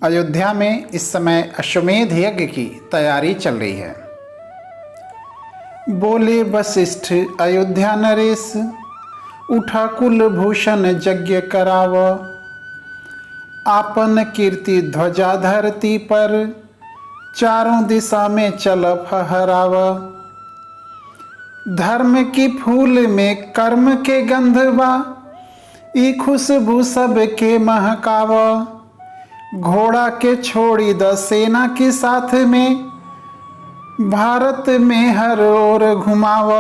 अयोध्या में इस समय अश्वमेध यज्ञ की तैयारी चल रही है। बोले वशिष्ठ अयोध्या नरेश, उठा कुलभूषण यज्ञ कराव। आपन कीर्ति ध्वजा धरती पर, चारों दिशा में चल फहराव। धर्म की फूल में कर्म के गंधवा, ई खुशबू सब के महकाव। घोड़ा के छोड़ी द सेना के साथ में, भारत में हर ओर घुमाव।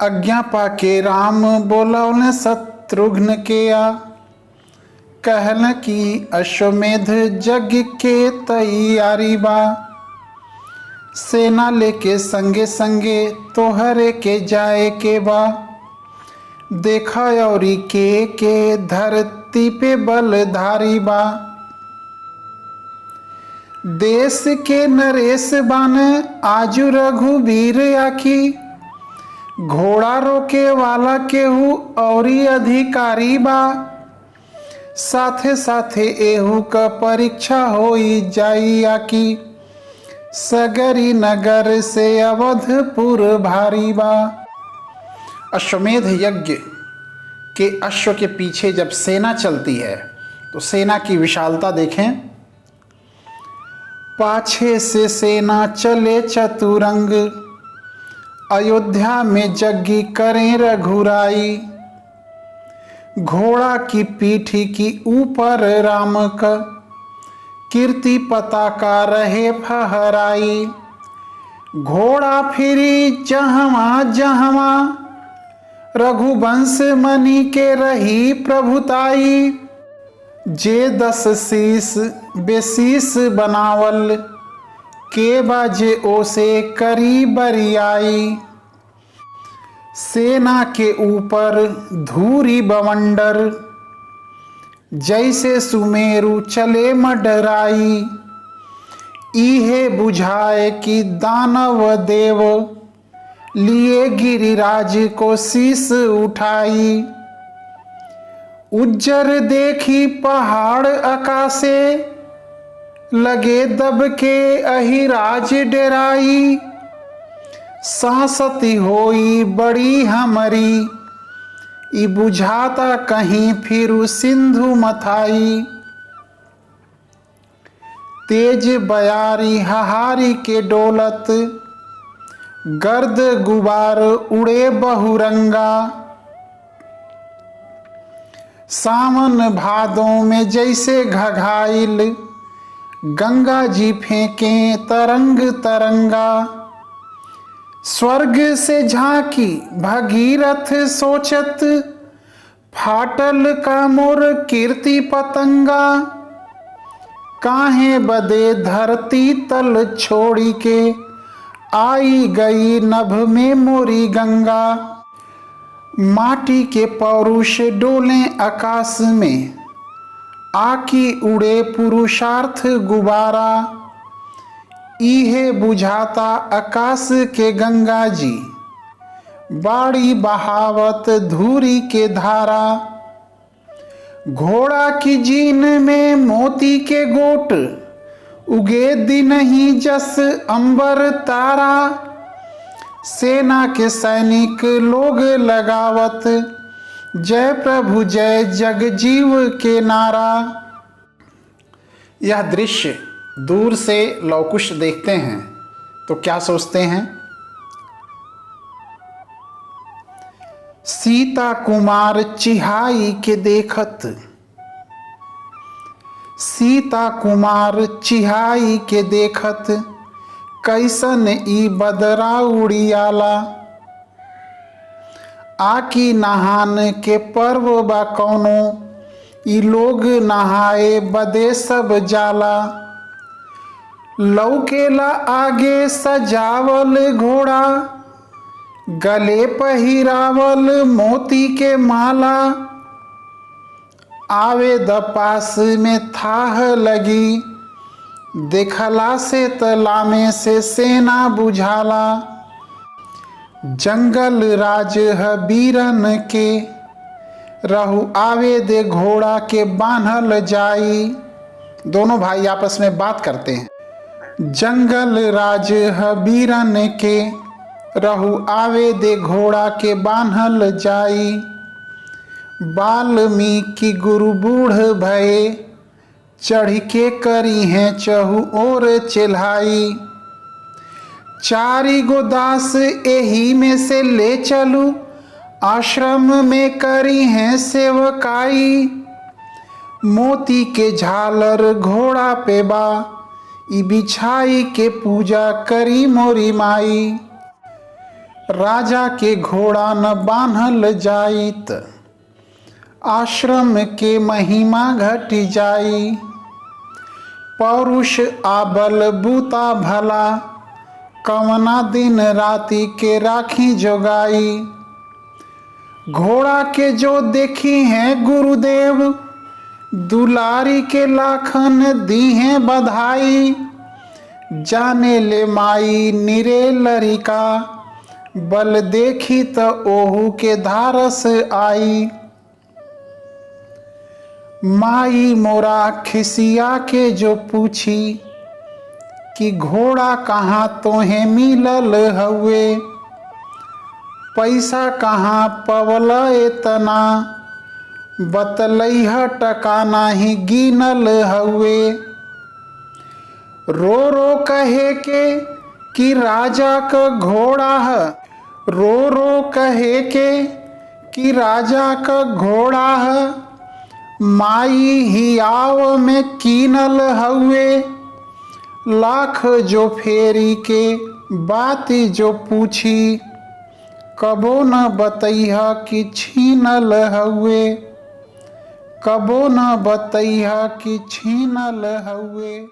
आज्ञा पाके राम बोलौन शत्रुघ्न के आ, कहल की अश्वमेध यज्ञ के तैयारी बा। सेना लेके संगे संगे तोहरे के जाए के बा। देखा औरी के धरती पे बलधारी बा। देश के नरेश बान आजू रघुवीर आखी, घोड़ा रोके वाला केहू औरी अधिकारी बा। साथे साथे एहू का परीक्षा होई जाई आकी, सगरी नगर से अवधपुर भारी बा। अश्वमेध यज्ञ के अश्व के पीछे जब सेना चलती है तो सेना की विशालता देखें। पाछे से सेना चले चतुरंग, अयोध्या में यज्ञ करें रघुराई। घोड़ा की पीठी की ऊपर राम का, कीर्ति पताका रहे फहराई। घोड़ा फिरी जहवा जहवा, रघुवंश मणि के रही प्रभुताई। जे 10 शीस बेशीस बनावल, के बाजे ओसे करी बरियाई। सेना के ऊपर धूरी बवंडर, जैसे सुमेरु चले मडराई। इहे बुझाए कि दानव देव, लिए गिरिराज को शीस उठाई। उज्जर देखी पहाड़ आकाशे, लगे दब के अहिराज डेराई। सांसती होई बड़ी हमारी, ई बुझाता कहीं फिरू सिंधु मथाई। तेज बयारी हहारी के डोलत, गर्द गुबार उड़े बहुरंगा। सावन भादों में जैसे घघाइल, गंगा जी फेंके तरंग तरंगा। स्वर्ग से झांकी भगीरथ सोचत, फाटल का मोर कीर्ति पतंगा। काहे बदे धरती तल छोड़ी के, आई गई नभ में मोरी गंगा। माटी के पौरुष डोले आकाश में, आकी उड़े पुरुषार्थ गुबारा। इहे बुझाता आकाश के गंगा जी, बाड़ी बहावत धूरी के धारा। घोड़ा की जीन में मोती के गोट, उगे दिन ही जस अंबर तारा। सेना के सैनिक लोग लगावत, जय प्रभु जय जगजीव के नारा। यह दृश्य दूर से लवकुश देखते हैं तो क्या सोचते हैं? सीता कुमार चिहाई के देखत, सीता कुमार चिहाई के देखत। कैसन ई बदरा उड़ियाला, आकी नहान के पर्व बा कौनो। ई लोग नहाए बदे सब जाला। लौकेला आगे सजावल घोड़ा, गले पहिरावल मोती के माला। आवे द पास में थाह लगी, देखला से तलामे से सेना बुझाला। जंगल राज है बीरन के, रहु आवे दे घोड़ा के बान्हल जाई। दोनों भाई आपस में बात करते हैं। जंगल राज हबीरन के, रहु आवे दे घोड़ा के बान्हल जाई। वाल्मीकि गुरु बूढ़ भये, चढ़ के करी हैं चहु और चिल्हाई। चारी गो दास एही में से ले चलू, आश्रम में करी हैं सेवकाई। मोती के झालर घोड़ा पे बा, ई बिछाई के पूजा करी मोरी माई। राजा के घोड़ा न बान्हल जाइत, आश्रम के महिमा घट जाई। पौरुष आबल बूता भला, कवना दिन राति के राखी जोगाई। घोड़ा के जो देखी हैं गुरुदेव, दुलारी के लाखन दी हैं बधाई। जाने ले माई निरे लरिका, बल देखी त ओहू के धारस आई। माई मोरा खिसिया के जो पूछी, कि घोड़ा कहाँ तोहे मिलल हउए। पैसा कहाँ पवल एतना, बतलैह टका नाही गिनल हउए। रो रो कहे के कि राजा का घोड़ा है, रो रो कहे के कि राजा का घोड़ा है। माई हियाव में कीनल हउए। लाख जो फेरी के बाती जो पूछी, कबो न बतैहा कि छीनल हउए। कबो न बतैहा कि छीनल हउए।